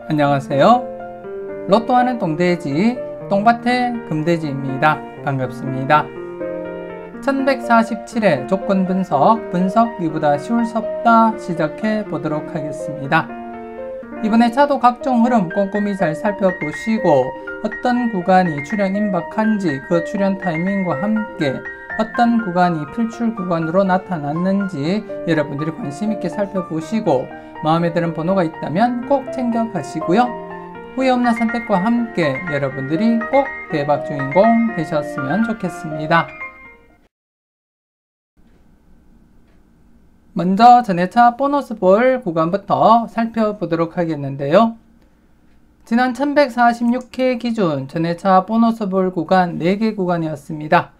안녕하세요. 로또하는 똥돼지 똥밭의 금돼지입니다. 반갑습니다. 1147회 조건 분석 이보다 쉬울 수 없다 시작해 보도록 하겠습니다. 이번에 차도 각종 흐름 꼼꼼히 잘 살펴보시고 어떤 구간이 출현 임박한지 그 출현 타이밍과 함께 어떤 구간이 필출 구간으로 나타났는지 여러분들이 관심 있게 살펴보시고 마음에 드는 번호가 있다면 꼭 챙겨 가시고요. 후회 없는 선택과 함께 여러분들이 꼭 대박 주인공 되셨으면 좋겠습니다. 먼저 전회차 보너스 볼 구간부터 살펴보도록 하겠는데요. 지난 1146회 기준 전회차 보너스 볼 구간 4개 구간이었습니다.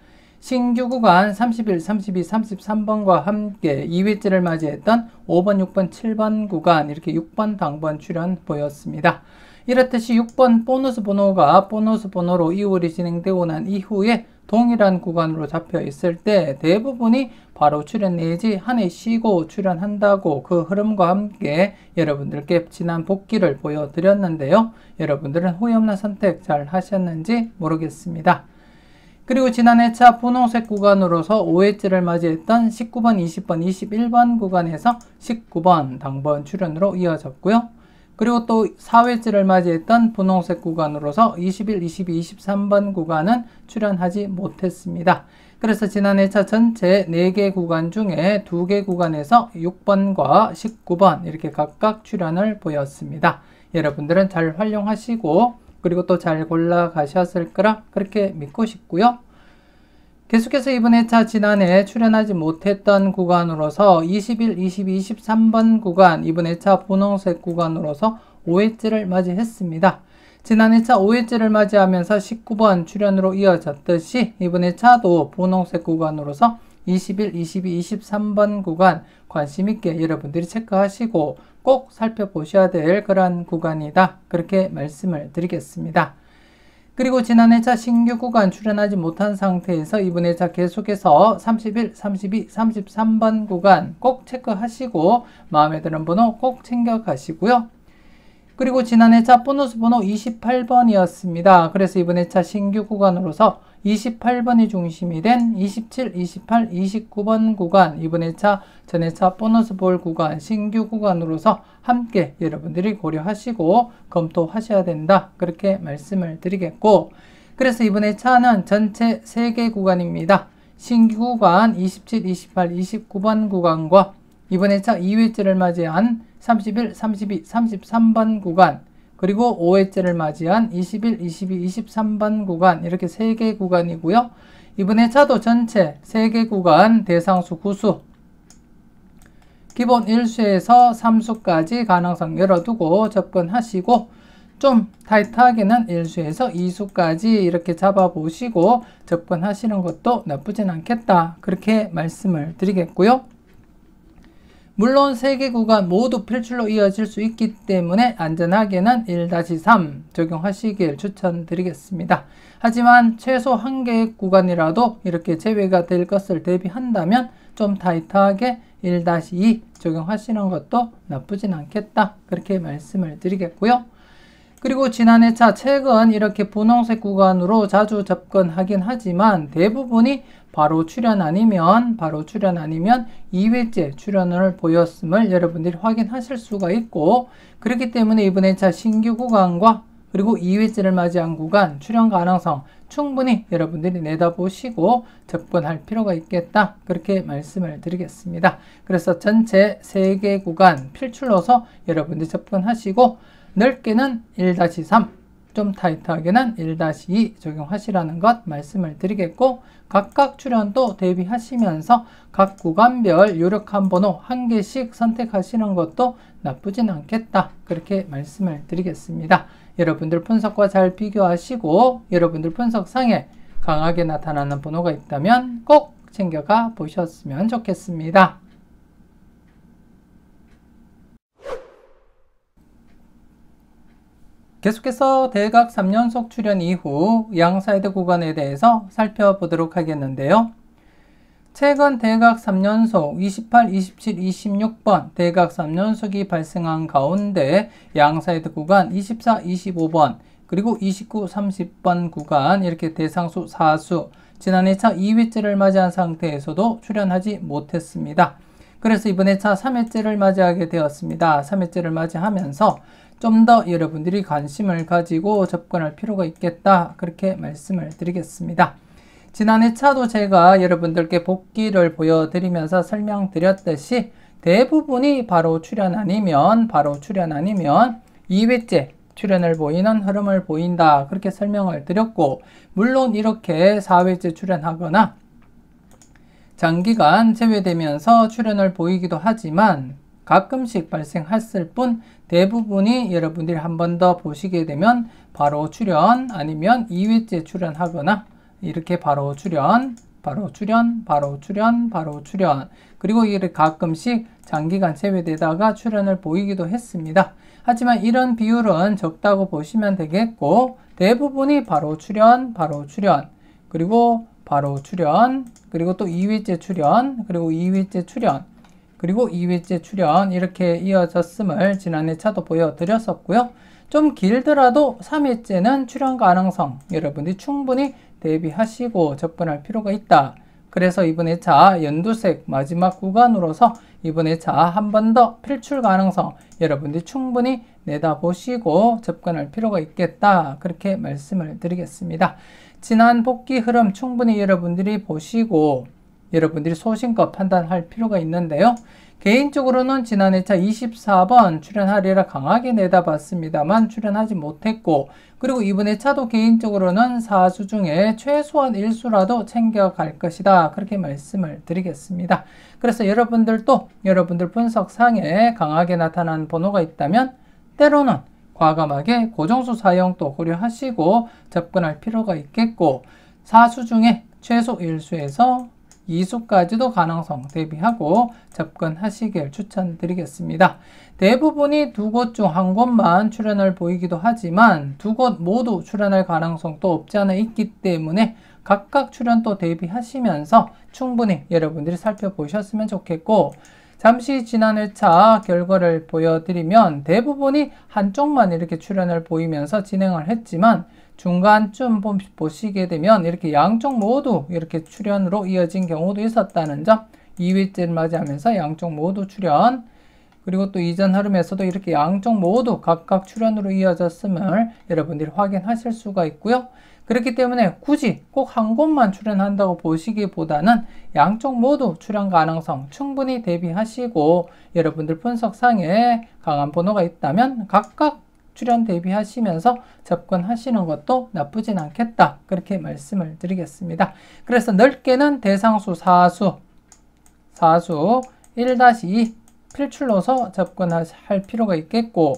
신규 구간 31, 32, 33번과 함께 2회째를 맞이했던 5번, 6번, 7번 구간 이렇게 6번 당번 출현 보였습니다. 이렇듯이 6번 보너스 번호가 보너스 번호로 이월이 진행되고 난 이후에 동일한 구간으로 잡혀 있을 때 대부분이 바로 출현 내지 한 해 쉬고 출현한다고 그 흐름과 함께 여러분들께 지난 복귀를 보여드렸는데요. 여러분들은 후회 없는 선택 잘 하셨는지 모르겠습니다. 그리고 지난 회차 분홍색 구간으로서 5회째를 맞이했던 19번, 20번, 21번 구간에서 19번 당번 출현으로 이어졌고요. 그리고 또 4회째를 맞이했던 분홍색 구간으로서 21, 22, 23번 구간은 출현하지 못했습니다. 그래서 지난 회차 전체 4개 구간 중에 2개 구간에서 6번과 19번 이렇게 각각 출현을 보였습니다. 여러분들은 잘 활용하시고 그리고 또 잘 골라 가셨을 거라 그렇게 믿고 싶고요. 계속해서 이번 회차 지난해 출현하지 못했던 구간으로서 21, 22, 23번 구간 이번 회차 분홍색 구간으로서 5회째를 맞이했습니다. 지난 회차 5회째를 맞이하면서 19번 출현으로 이어졌듯이 이번 회차도 분홍색 구간으로서 21, 22, 23번 구간 관심있게 여러분들이 체크하시고 꼭 살펴보셔야 될 그런 구간이다. 그렇게 말씀을 드리겠습니다. 그리고 지난 회차 신규 구간 출현하지 못한 상태에서 이번 회차 계속해서 31, 32, 33번 구간 꼭 체크하시고 마음에 드는 번호 꼭 챙겨 가시고요. 그리고 지난 회차 보너스 번호 28번이었습니다. 그래서 이번 회차 신규 구간으로서 28번이 중심이 된 27, 28, 29번 구간 이번 회차 전회차 보너스 볼 구간 신규 구간으로서 함께 여러분들이 고려하시고 검토하셔야 된다. 그렇게 말씀을 드리겠고 그래서 이번 회차는 전체 3개 구간입니다. 신규 구간 27, 28, 29번 구간과 이번 회차 2회째를 맞이한 31, 32, 33번 구간 그리고 5회째를 맞이한 21, 22, 23번 구간 이렇게 3개 구간이고요. 이번 회차도 전체 3개 구간 대상수 9수 기본 1수에서 3수까지 가능성 열어두고 접근하시고 좀 타이트하게는 1수에서 2수까지 이렇게 잡아보시고 접근하시는 것도 나쁘진 않겠다. 그렇게 말씀을 드리겠고요. 물론 3개 구간 모두 필출로 이어질 수 있기 때문에 안전하게는 1-3 적용하시길 추천드리겠습니다. 하지만 최소 1개의 구간이라도 이렇게 제외가 될 것을 대비한다면 좀 타이트하게 1-2 적용하시는 것도 나쁘진 않겠다. 그렇게 말씀을 드리겠고요. 그리고 지난 회차 최근 이렇게 분홍색 구간으로 자주 접근하긴 하지만 대부분이 바로 출현 아니면 2회째 출현을 보였음을 여러분들이 확인하실 수가 있고 그렇기 때문에 이번 회차 신규 구간과 그리고 2회째를 맞이한 구간 출현 가능성 충분히 여러분들이 내다보시고 접근할 필요가 있겠다. 그렇게 말씀을 드리겠습니다. 그래서 전체 3개 구간 필출로서 여러분들이 접근하시고 넓게는 1-3 좀 타이트하게는 1-2 적용하시라는 것 말씀을 드리겠고 각각 출현도 대비하시면서 각 구간별 유력한 번호 1개씩 선택하시는 것도 나쁘진 않겠다. 그렇게 말씀을 드리겠습니다. 여러분들 분석과 잘 비교하시고 여러분들 분석상에 강하게 나타나는 번호가 있다면 꼭 챙겨가 보셨으면 좋겠습니다. 계속해서 대각 3연속 출현 이후 양사이드 구간에 대해서 살펴보도록 하겠는데요. 최근 대각 3연속 28, 27, 26번 대각 3연속이 발생한 가운데 양사이드 구간 24, 25번 그리고 29, 30번 구간 이렇게 대상수 4수 지난 회차 2회째를 맞이한 상태에서도 출현하지 못했습니다. 그래서 이번 회차 3회째를 맞이하게 되었습니다. 3회째를 맞이하면서 좀 더 여러분들이 관심을 가지고 접근할 필요가 있겠다. 그렇게 말씀을 드리겠습니다. 지난 회차도 제가 여러분들께 복기를 보여드리면서 설명드렸듯이 대부분이 바로 출현 아니면 2회째 출현을 보이는 흐름을 보인다. 그렇게 설명을 드렸고 물론 이렇게 4회째 출현하거나 장기간 제외되면서 출현을 보이기도 하지만 가끔씩 발생했을 뿐 대부분이 여러분들이 한 번 더 보시게 되면 바로 출현 아니면 2회째 출현하거나 이렇게 바로 출현 그리고 이렇게 가끔씩 장기간 제외되다가 출현을 보이기도 했습니다. 하지만 이런 비율은 적다고 보시면 되겠고 대부분이 바로 출현 그리고 바로 출현 그리고 또 2회째 출현 그리고 2회째 출현 그리고 2회째 출현 이렇게 이어졌음을 지난 회차도 보여드렸었고요. 좀 길더라도 3회째는 출현 가능성 여러분들이 충분히 대비하시고 접근할 필요가 있다. 그래서 이번 회차 연두색 마지막 구간으로서 이번 회차 한 번 더 필출 가능성 여러분들이 충분히 내다보시고 접근할 필요가 있겠다. 그렇게 말씀을 드리겠습니다. 지난 복귀 흐름 충분히 여러분들이 보시고 여러분들이 소신껏 판단할 필요가 있는데요. 개인적으로는 지난 회차 24번 출현하리라 강하게 내다봤습니다만 출현하지 못했고 그리고 이번 회차도 개인적으로는 4수 중에 최소한 1수라도 챙겨갈 것이다. 그렇게 말씀을 드리겠습니다. 그래서 여러분들도 여러분들 분석상에 강하게 나타난 번호가 있다면 때로는 과감하게 고정수 사용도 고려하시고 접근할 필요가 있겠고 4수 중에 최소 1수에서 2수까지도 가능성 대비하고 접근하시길 추천드리겠습니다. 대부분이 두 곳 중 한 곳만 출현을 보이기도 하지만 두 곳 모두 출현할 가능성도 없지 않아 있기 때문에 각각 출현도 대비하시면서 충분히 여러분들이 살펴보셨으면 좋겠고 잠시 지난 회차 결과를 보여드리면 대부분이 한쪽만 이렇게 출현을 보이면서 진행을 했지만 중간쯤 보시게 되면 이렇게 양쪽 모두 이렇게 출현으로 이어진 경우도 있었다는 점 2회째를 맞이하면서 양쪽 모두 출현 그리고 또 이전 흐름에서도 이렇게 양쪽 모두 각각 출현으로 이어졌음을 여러분들이 확인하실 수가 있고요. 그렇기 때문에 굳이 꼭 한 곳만 출현한다고 보시기보다는 양쪽 모두 출현 가능성 충분히 대비하시고 여러분들 분석상에 강한 번호가 있다면 각각 출현 대비하시면서 접근하시는 것도 나쁘진 않겠다. 그렇게 말씀을 드리겠습니다. 그래서 넓게는 대상수 4수 1-2 필출로서 접근할 필요가 있겠고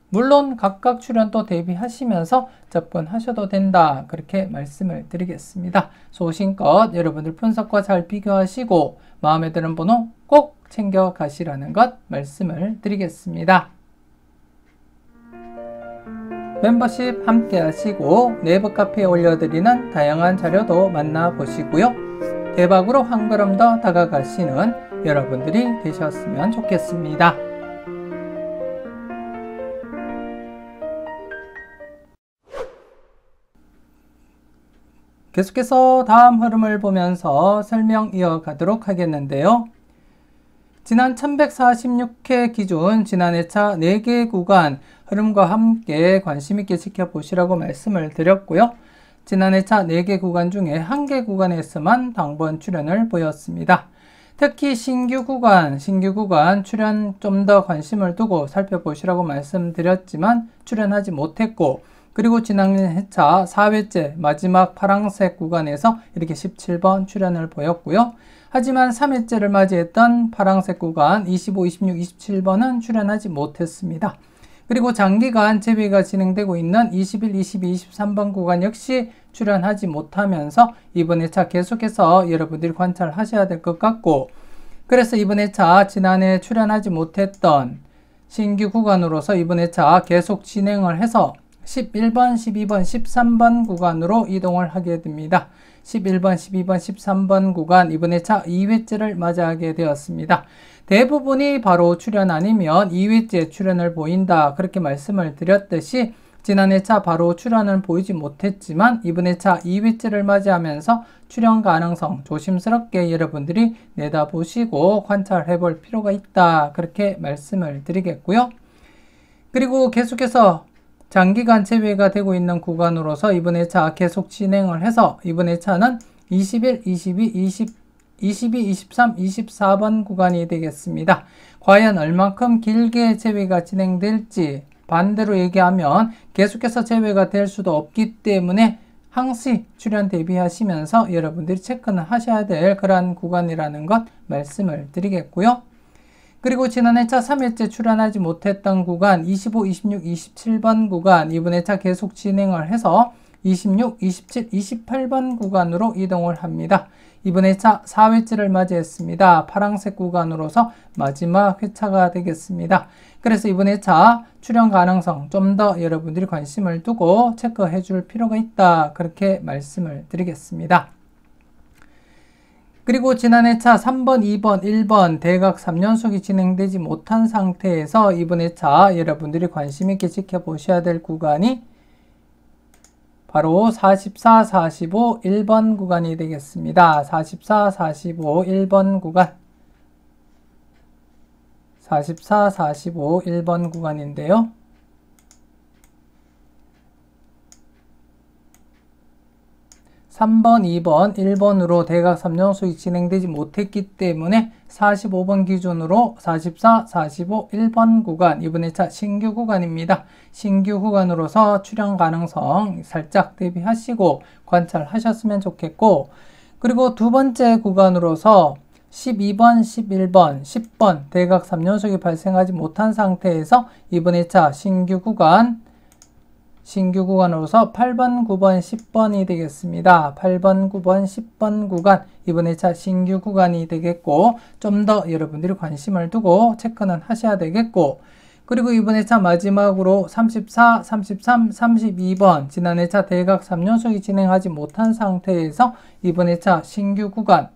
물론 각각 출현도 대비하시면서 접근하셔도 된다. 그렇게 말씀을 드리겠습니다. 소신껏 여러분들 분석과 잘 비교하시고 마음에 드는 번호 꼭 챙겨 가시라는 것 말씀을 드리겠습니다. 멤버십 함께 하시고 네이버 카페에 올려드리는 다양한 자료도 만나보시고요. 대박으로 한 걸음 더 다가가시는 여러분들이 되셨으면 좋겠습니다. 계속해서 다음 흐름을 보면서 설명 이어가도록 하겠는데요. 지난 1146회 기준 지난 회차 4개 구간 흐름과 함께 관심있게 지켜보시라고 말씀을 드렸고요. 지난 회차 4개 구간 중에 1개 구간에서만 당번 출현을 보였습니다. 특히 신규 구간 출현 좀 더 관심을 두고 살펴보시라고 말씀드렸지만 출현하지 못했고 그리고 지난 회차 4회째 마지막 파란색 구간에서 이렇게 17번 출현을 보였고요. 하지만 3회째를 맞이했던 파란색 구간 25, 26, 27번은 출현하지 못했습니다. 그리고 장기간 재배가 진행되고 있는 21, 22, 23번 구간 역시 출현하지 못하면서 이번 회차 계속해서 여러분들이 관찰하셔야 될 것 같고 그래서 이번 회차 지난해 출현하지 못했던 신규 구간으로서 이번 회차 계속 진행을 해서 11번, 12번, 13번 구간으로 이동을 하게 됩니다. 11번, 12번, 13번 구간 이번 회차 2회째를 맞이하게 되었습니다. 대부분이 바로 출현 아니면 2회째 출현을 보인다 그렇게 말씀을 드렸듯이 지난 회차 바로 출현을 보이지 못했지만 이번 회차 2회째를 맞이하면서 출현 가능성 조심스럽게 여러분들이 내다보시고 관찰해 볼 필요가 있다 그렇게 말씀을 드리겠고요. 그리고 계속해서 장기간 제외가 되고 있는 구간으로서 이번 회차 계속 진행을 해서 이번 회차는 21, 22, 23, 24번 구간이 되겠습니다. 과연 얼만큼 길게 제외가 진행될지 반대로 얘기하면 계속해서 제외가 될 수도 없기 때문에 항시 출현 대비하시면서 여러분들이 체크는 하셔야 될 그러한 구간이라는 것 말씀을 드리겠고요. 그리고 지난 회차 3회째 출현하지 못했던 구간 25, 26, 27번 구간 이번 회차 계속 진행을 해서 26, 27, 28번 구간으로 이동을 합니다. 이번 회차 4회째를 맞이했습니다. 파란색 구간으로서 마지막 회차가 되겠습니다. 그래서 이번 회차 출현 가능성 좀 더 여러분들이 관심을 두고 체크해 줄 필요가 있다. 그렇게 말씀을 드리겠습니다. 그리고 지난 회차 3번, 2번, 1번 대각 3연속이 진행되지 못한 상태에서 이번 회차 여러분들이 관심 있게 지켜보셔야 될 구간이 바로 44, 45, 1번 구간이 되겠습니다. 44, 45, 1번 구간 44, 45, 1번 구간인데요. (3번) (2번) (1번으로) 대각 3연속이 진행되지 못했기 때문에 45번 기준으로 44, 45, 1번 구간 이번 회차 신규 구간입니다. 신규 구간으로서 출현 가능성 살짝 대비하시고 관찰하셨으면 좋겠고, 그리고 두 번째 구간으로서 12번, 11번, 10번 대각 3연속이 발생하지 못한 상태에서 이번 회차 신규 구간으로서 8번, 9번, 10번이 되겠습니다. 8번, 9번, 10번 구간 이번 회차 신규 구간이 되겠고, 좀 더 여러분들이 관심을 두고 체크는 하셔야 되겠고, 그리고 이번 회차 마지막으로 34, 33, 32번 지난 회차 대각 3연속이 진행하지 못한 상태에서 이번 회차 신규 구간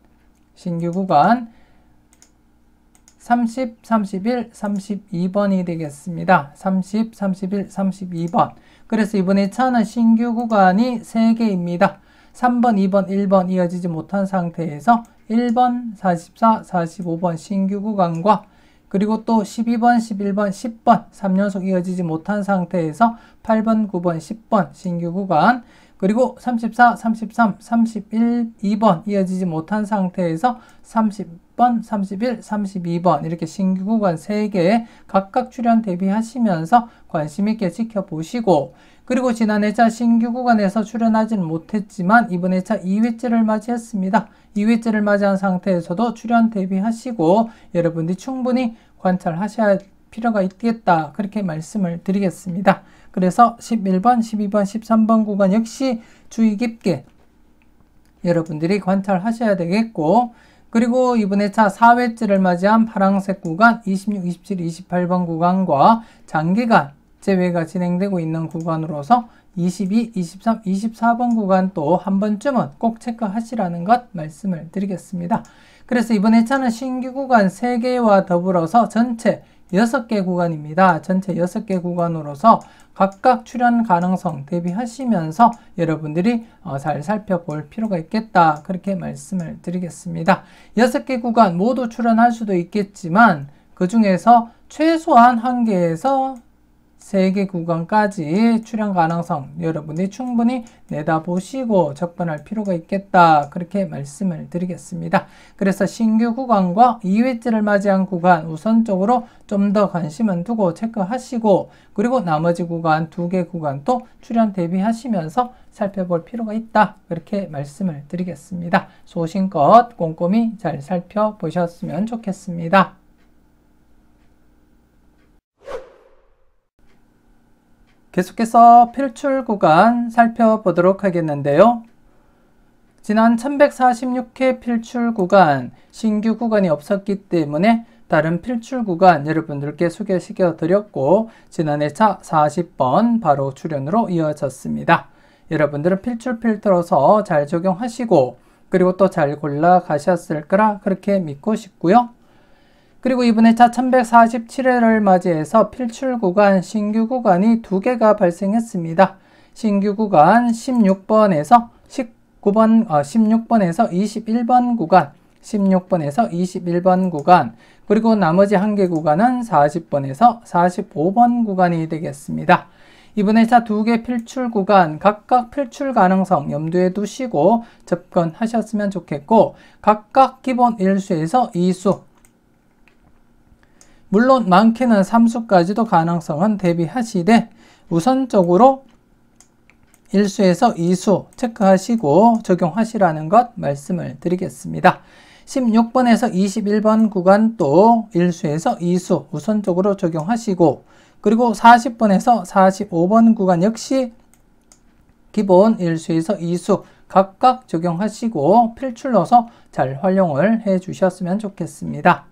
30, 31, 32번이 되겠습니다. 30, 31, 32번. 그래서 이번 회차는 신규 구간이 3개입니다. 3번, 2번, 1번 이어지지 못한 상태에서 1번, 44, 45번 신규 구간과 그리고 또 12번, 11번, 10번 3연속 이어지지 못한 상태에서 8번, 9번, 10번 신규 구간, 그리고 34, 33, 31, 2번 이어지지 못한 상태에서 30번, 31, 32번 이렇게 신규 구간 3개 각각 출현 대비하시면서 관심 있게 지켜보시고, 그리고 지난 회차 신규 구간에서 출현하지는 못했지만 이번 회차 2회째를 맞이했습니다. 2회째를 맞이한 상태에서도 출현 대비하시고 여러분들이 충분히 관찰하셔야 필요가 있겠다 그렇게 말씀을 드리겠습니다. 그래서 11번, 12번, 13번 구간 역시 주의 깊게 여러분들이 관찰하셔야 되겠고, 그리고 이번 회차 4회째를 맞이한 파란색 구간 26, 27, 28번 구간과 장기간 제외가 진행되고 있는 구간으로서 22, 23, 24번 구간 또 한 번쯤은 꼭 체크하시라는 것 말씀을 드리겠습니다. 그래서 이번 회차는 신규 구간 3개와 더불어서 전체 6개 구간입니다. 전체 6개 구간으로서 각각 출현 가능성 대비하시면서 여러분들이 잘 살펴볼 필요가 있겠다 그렇게 말씀을 드리겠습니다. 6개 구간 모두 출현할 수도 있겠지만 그 중에서 최소한 1개에서 3개 구간까지 출현 가능성 여러분이 충분히 내다보시고 접근할 필요가 있겠다 그렇게 말씀을 드리겠습니다. 그래서 신규 구간과 2회째를 맞이한 구간 우선적으로 좀 더 관심은 두고 체크하시고, 그리고 나머지 구간 2개 구간도 출현 대비하시면서 살펴볼 필요가 있다 그렇게 말씀을 드리겠습니다. 소신껏 꼼꼼히 잘 살펴보셨으면 좋겠습니다. 계속해서 필출 구간 살펴보도록 하겠는데요. 지난 1146회 필출 구간 신규 구간이 없었기 때문에 다른 필출 구간 여러분들께 소개시켜 드렸고, 지난 회차 40번 바로 출연으로 이어졌습니다. 여러분들은 필출 필터로서 잘 적용하시고 그리고 또 잘 골라 가셨을 거라 그렇게 믿고 싶고요. 그리고 이번에 차 1147회를 맞이해서 필출 구간, 신규 구간이 2개가 발생했습니다. 신규 구간 16번에서 21번 구간, 16번에서 21번 구간, 그리고 나머지 한 개 구간은 40번에서 45번 구간이 되겠습니다. 이번에 차 2개 필출 구간 각각 필출 가능성 염두에 두시고 접근하셨으면 좋겠고, 각각 기본 1수에서 2수, 물론 많게는 3수까지도 가능성은 대비하시되 우선적으로 1수에서 2수 체크하시고 적용하시라는 것 말씀을 드리겠습니다. 16번에서 21번 구간도 1수에서 2수 우선적으로 적용하시고, 그리고 40번에서 45번 구간 역시 기본 1수에서 2수 각각 적용하시고 필출로서 잘 활용을 해 주셨으면 좋겠습니다.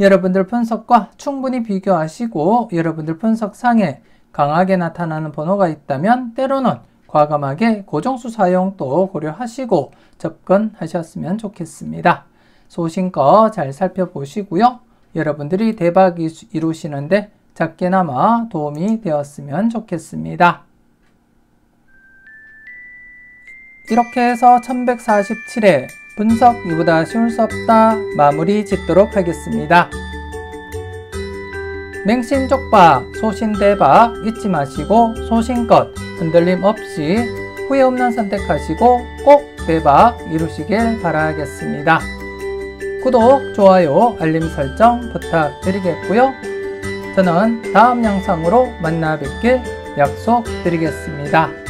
여러분들 분석과 충분히 비교하시고 여러분들 분석상에 강하게 나타나는 번호가 있다면 때로는 과감하게 고정수 사용도 고려하시고 접근하셨으면 좋겠습니다. 소신껏 잘 살펴보시고요. 여러분들이 대박 이루시는데 작게나마 도움이 되었으면 좋겠습니다. 이렇게 해서 1147회 분석 이보다 쉬울 수 없다 마무리 짓도록 하겠습니다. 맹신족박, 소신대박 잊지 마시고 소신껏 흔들림 없이 후회 없는 선택하시고 꼭 대박 이루시길 바라겠습니다. 구독, 좋아요, 알림 설정 부탁드리겠고요. 저는 다음 영상으로 만나 뵙길 약속드리겠습니다.